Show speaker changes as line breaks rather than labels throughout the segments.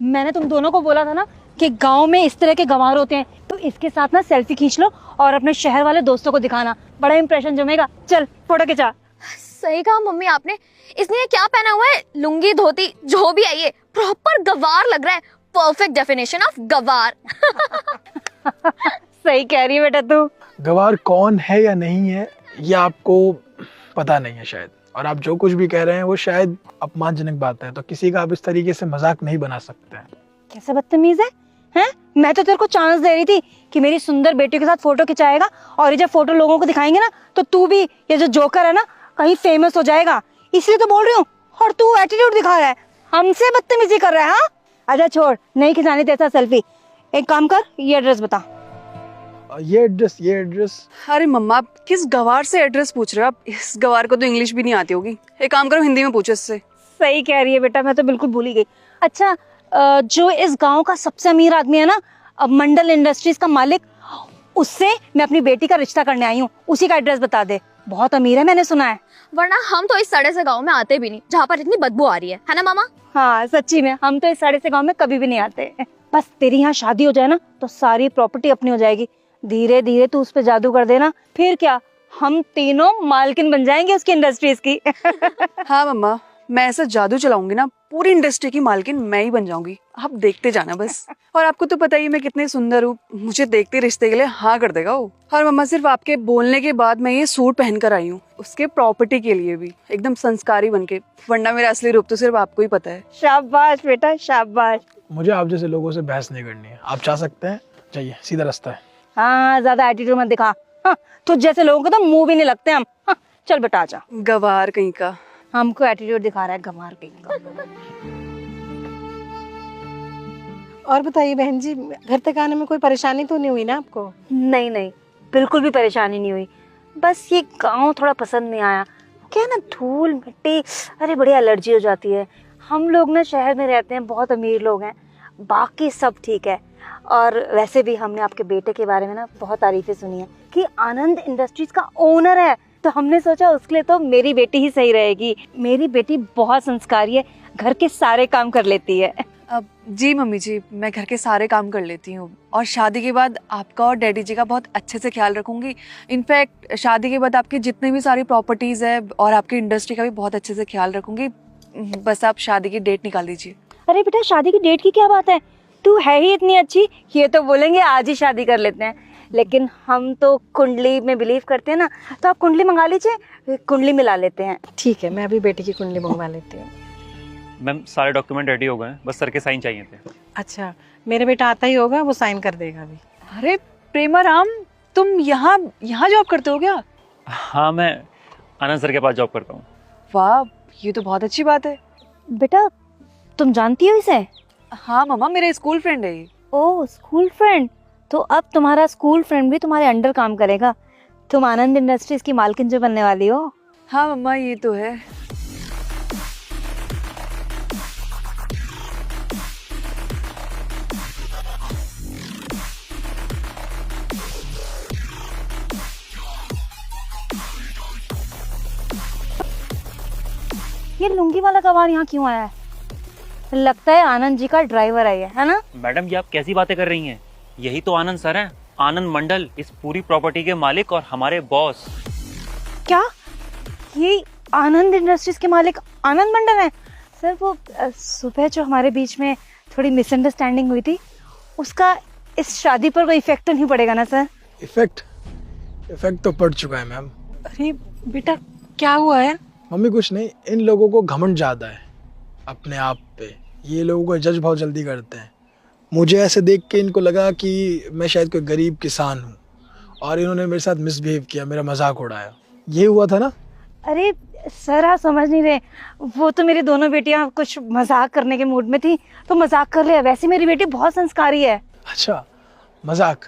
मैंने तुम दोनों को बोला था ना कि गांव में इस तरह के गंवार होते हैं, तो इसके साथ ना सेल्फी खींच लो और अपने शहर वाले दोस्तों को दिखाना, बड़ा इंप्रेशन जमेगा। चल फोटो खिंचा।
सही कहा मम्मी आपने। इसने ये क्या पहना हुआ है? लुंगी धोती जो भी है ये प्रॉपर गवार लग रहा है। परफेक्ट डेफिनेशन ऑफ गवार।
सही कह रही है बेटा तू।
गवार कौन है या नहीं है ये आपको पता नहीं है शायद, और आप जो कुछ भी कह रहे हैं वो शायद अपमानजनक बात है, तो किसी का आप इस तरीके से मजाक नहीं बना सकते हैं।
कैसे बदतमीज है, हैं? मैं तो तेरे को चांस दे रही थी कि मेरी सुंदर बेटी के साथ फोटो खिंचाएगा, और ये जब फोटो लोगों को दिखाएंगे ना तो तू भी, ये जो जोकर है ना, कहीं फेमस हो जाएगा, इसलिए तो बोल रही हूँ। और तू एटीट्यूड दिखा रहा है, हमसे बदतमीजी कर रहा है। हाँ अच्छा छोड़, नहीं खिंचानी तेरे साथ सेल्फी। एक काम कर, ये एड्रेस बता।
ये एड्रेस।
अरे मम्मा, आप किस गवार से एड्रेस पूछ रहे हो? आप इस गवार को तो इंग्लिश भी नहीं आती होगी। एक काम करो, हिंदी में पूछो इससे।
सही कह रही है बेटा, मैं तो बिल्कुल भूल ही गई। अच्छा, जो इस गांव का सबसे अमीर आदमी है ना, मंडल इंडस्ट्रीज का मालिक, उससे मैं अपनी बेटी का रिश्ता करने आई हूँ। उसी का एड्रेस बता दे, बहुत अमीर है मैंने सुना है।
वरना हम तो इस सड़े से गांव में आते भी नहीं जहाँ पर इतनी बदबू आ रही है ना मामा?
हाँ सच्ची में, हम तो इस साड़े से गांव में कभी भी नहीं आते। बस तेरी यहाँ शादी हो जाए ना तो सारी प्रॉपर्टी अपनी हो जाएगी। धीरे धीरे तू उस पे जादू कर देना, फिर क्या, हम तीनों मालकिन बन जाएंगे उसकी इंडस्ट्रीज की।
हाँ मम्मा, मैं ऐसा जादू चलाऊंगी ना, पूरी इंडस्ट्री की मालकिन मैं ही बन जाऊंगी। आप देखते जाना बस। और आपको तो पता ही है मैं कितनी सुंदर हूँ, मुझे देखते रिश्ते के लिए हाँ कर देगा वो। और मम्मा, सिर्फ आपके बोलने के बाद मैं ये सूट पहन कर आई हूँ, उसके प्रॉपर्टी के लिए भी, एकदम संस्कारी बन के। वरना मेरा असली रूप तो सिर्फ आपको ही पता है।
शाबाश बेटा शाबाश।
मुझे आप जैसे लोगों से बहस नहीं करनी है, आप चाह सकते हैं, जाइए, सीधा रास्ता है।
हाँ ज्यादा एटीट्यूड मत दिखा। हाँ, तुझ जैसे लोगों को तो मुंह भी नहीं लगते हम। हाँ, चल बेटा आजा।
गवार कहीं का।
हमको एटीट्यूड दिखा रहा है गंवार कहीं का।
और बताइए बहन जी, घर तक आने में कोई परेशानी तो नहीं हुई ना आपको?
नहीं नहीं, बिल्कुल भी परेशानी नहीं हुई। बस ये गांव थोड़ा पसंद नहीं आया। क्या है ना, धूल मिट्टी, अरे बड़ी एलर्जी हो जाती है। हम लोग ना शहर में रहते हैं, बहुत अमीर लोग हैं, बाकी सब ठीक है। और वैसे भी हमने आपके बेटे के बारे में ना बहुत तारीफें सुनी है कि आनंद इंडस्ट्रीज का ओनर है, तो हमने सोचा उसके लिए तो मेरी बेटी ही सही रहेगी। मेरी बेटी बहुत संस्कारी है, घर के सारे काम कर लेती है।
अब जी मम्मी जी, मैं घर के सारे काम कर लेती हूँ, और शादी के बाद आपका और डैडी जी का बहुत अच्छे से ख्याल रखूंगी। इनफैक्ट शादी के बाद आपकी जितनी भी सारी प्रॉपर्टीज है और आपकी इंडस्ट्री का भी बहुत अच्छे से ख्याल रखूंगी। बस आप शादी की डेट निकाल दीजिए।
अरे बेटा, शादी की डेट की क्या बात है, तू है ही इतनी अच्छी, ये तो बोलेंगे आज ही शादी कर लेते हैं। लेकिन हम तो कुंडली में बिलीव करते हैं ना, तो आप कुंडली मंगा लीजिए, कुंडली मिला लेते हैं।
ठीक है, मैं अभी बेटी की कुंडली मंगवा लेती हूँ।
मैम सारे डॉक्यूमेंट रेडी हो गए हैं, बस सर के साइन चाहिए थे।
अच्छा, मेरा बेटा आता ही होगा, वो साइन कर देगा अभी।
अरे प्रेमा राम, तुम यहाँ जॉब करते हो क्या?
हाँ, मैं आनंद सर के पास जॉब करता हूँ।
वाह, ये तो बहुत अच्छी बात है।
बेटा तुम जानती हो इसे?
हाँ मम्मा, मेरा स्कूल फ्रेंड है ये।
ओह स्कूल फ्रेंड, तो अब तुम्हारा स्कूल फ्रेंड भी तुम्हारे अंडर काम करेगा। तुम आनंद इंडस्ट्रीज की मालकिन जो बनने वाली हो।
हाँ मम्मा, ये तो है।
ये लुंगी वाला गवार यहाँ क्यों आया है? लगता है आनंद जी का ड्राइवर है ना?
मैडम ये आप कैसी बातें कर रही हैं? यही तो आनंद सर हैं, आनंद मंडल, इस पूरी प्रॉपर्टी के मालिक और हमारे बॉस।
क्या ये आनंद इंडस्ट्रीज के मालिक आनंद मंडल है? सर वो सुबह जो हमारे बीच में थोड़ी मिसअंडरस्टैंडिंग हुई थी, उसका इस शादी पर कोई इफेक्ट तो नहीं पड़ेगा ना सर?
इफेक्ट तो पड़ चुका है मैम।
अरे बेटा, क्या हुआ है?
मम्मी कुछ नहीं, इन लोगों को घमंड ज्यादा है अपने आप पे, ये लोगों को जज बहुत जल्दी करते हैं। मुझे ऐसे देख के इनको लगा कि मैं शायद कोई गरीब किसान हूँ, और इन्होंने मेरे साथ मिसबिहेव किया, मेरा मजाक उड़ाया। ये हुआ था ना?
अरे सर आप समझ नहीं रहे, वो तो मेरी दोनों बेटियां कुछ मजाक करने के मूड में थी तो मजाक कर लिया। वैसे मेरी बेटी बहुत संस्कारी है।
अच्छा मजाक,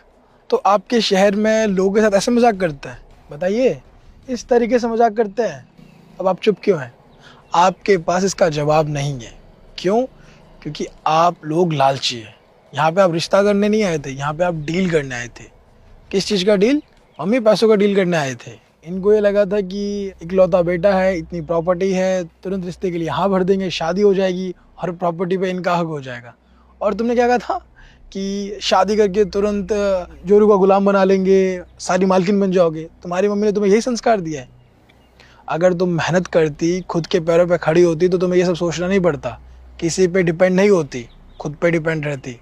तो आपके शहर में लोगों के साथ ऐसे मजाक करते हैं? बताइए, इस तरीके से मजाक करते हैं? अब आप चुप क्यों हैं? आपके पास इसका जवाब नहीं है। क्यों? क्योंकि आप लोग लालची है। यहाँ पे आप रिश्ता करने नहीं आए थे, यहाँ पे आप डील करने आए थे। किस चीज़ का डील? मम्मी पैसों का डील करने आए थे। इनको ये लगा था कि इकलौता बेटा है, इतनी प्रॉपर्टी है, तुरंत रिश्ते के लिए हाँ भर देंगे, शादी हो जाएगी और प्रॉपर्टी पे इनका हक हो जाएगा। और तुमने क्या कहा था कि शादी करके तुरंत जोरू का गुलाम बना लेंगे, सारी मालकिन बन जाओगे। तुम्हारी मम्मी ने तुम्हें यही संस्कार दिया है। अगर तुम मेहनत करती, खुद के पैरों पे खड़ी होती, तो तुम्हें ये सब सोचना नहीं पड़ता, किसी पे डिपेंड नहीं होती, खुद पे डिपेंड रहती,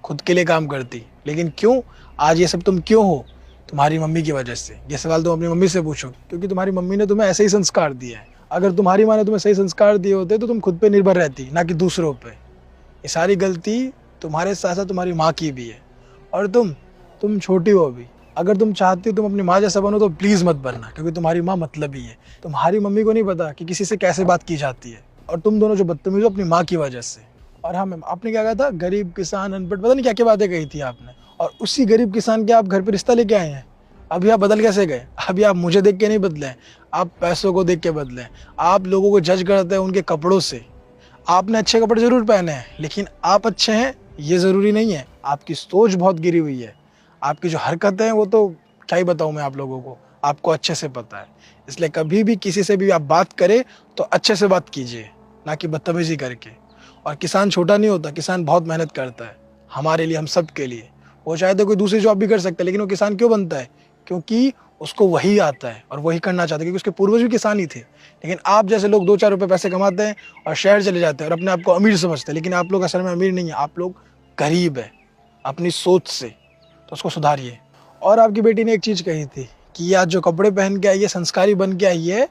खुद के लिए काम करती। लेकिन क्यों आज ये सब तुम क्यों हो? तुम्हारी मम्मी की वजह से। ये सवाल तुम अपनी मम्मी से पूछो, क्योंकि तुम्हारी मम्मी ने तुम्हें ऐसे ही संस्कार दिए हैं। अगर तुम्हारी माँ ने तुम्हें सही संस्कार दिए होते तो तुम खुद पे निर्भर रहती, ना कि दूसरों पे। ये सारी गलती तुम्हारे साथ साथ तुम्हारी माँ की भी है। और तुम छोटी हो अभी। अगर तुम चाहती हो तुम अपनी माँ जैसा बनो तो प्लीज़ मत बनना, क्योंकि तुम्हारी माँ मतलबी है। तुम्हारी मम्मी को नहीं पता कि किसी से कैसे बात की जाती है। और तुम दोनों जो बदतमीज हो अपनी माँ की वजह से। और हाँ मैम, आपने क्या कहा था? गरीब, किसान, अनपढ़, पता नहीं क्या क्या बातें कही थी आपने। और उसी गरीब किसान के आप घर पे रिश्ता लेके आए हैं। अभी आप बदल कैसे गए? अभी आप मुझे देख के नहीं बदले, आप पैसों को देख के बदले। आप लोगों को जज करते हैं उनके कपड़ों से। आपने अच्छे कपड़े जरूर पहने हैं, लेकिन आप अच्छे हैं ये ज़रूरी नहीं है। आपकी सोच बहुत गिरी हुई है। आपकी जो हरकतें हैं वो तो क्या ही बताऊँ मैं आप लोगों को, आपको अच्छे से पता है। इसलिए कभी भी किसी से भी आप बात करें तो अच्छे से बात कीजिए, ना कि बदतमीजी करके। और किसान छोटा नहीं होता, किसान बहुत मेहनत करता है हमारे लिए, हम सब के लिए। वो चाहे तो कोई दूसरी जॉब भी कर सकता है, लेकिन वो किसान क्यों बनता है? क्योंकि उसको वही आता है और वही करना चाहता है, क्योंकि उसके पूर्वज भी किसान ही थे। लेकिन आप जैसे लोग 2-4 रुपए पैसे कमाते हैं और शहर चले जाते हैं और अपने आप को अमीर समझते हैं, लेकिन आप लोग असल में अमीर नहीं है, आप लोग गरीब है अपनी सोच से। तो उसको सुधारिए। और आपकी बेटी ने एक चीज़ कही थी कि ये आज जो कपड़े पहन के आई है, संस्कारी बन के आई है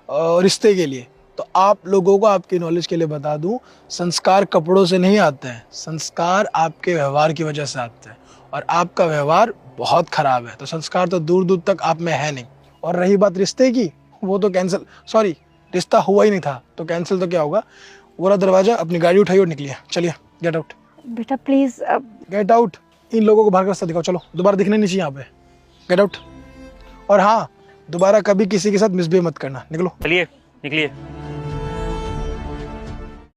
रिश्ते के लिए। तो आप लोगों को आपकी नॉलेज के लिए बता दूं, संस्कार कपड़ों से नहीं आते हैं, संस्कार आपके व्यवहार की वजह से आते हैं। और आपका व्यवहार बहुत खराब है, तो संस्कार तो दूर दूर तक आप में है नहीं। और रही बात रिश्ते की, वो तो कैंसिल, सॉरी, रिश्ता हुआ ही नहीं था तो कैंसिल तो क्या होगा। वो दरवाजा, अपनी गाड़ी उठाइए और निकलिए, चलिए, गेट आउट।
बेटा प्लीज
गेट आउट। इन लोगों को बाहर का रास्ता दिखाओ, चलो, दोबारा दिखने नहीं चाहिए यहाँ पे। Get out. और हाँ, दोबारा कभी किसी के साथ मिसबिहेव मत करना। निकलो।
चलिए, निकलिए।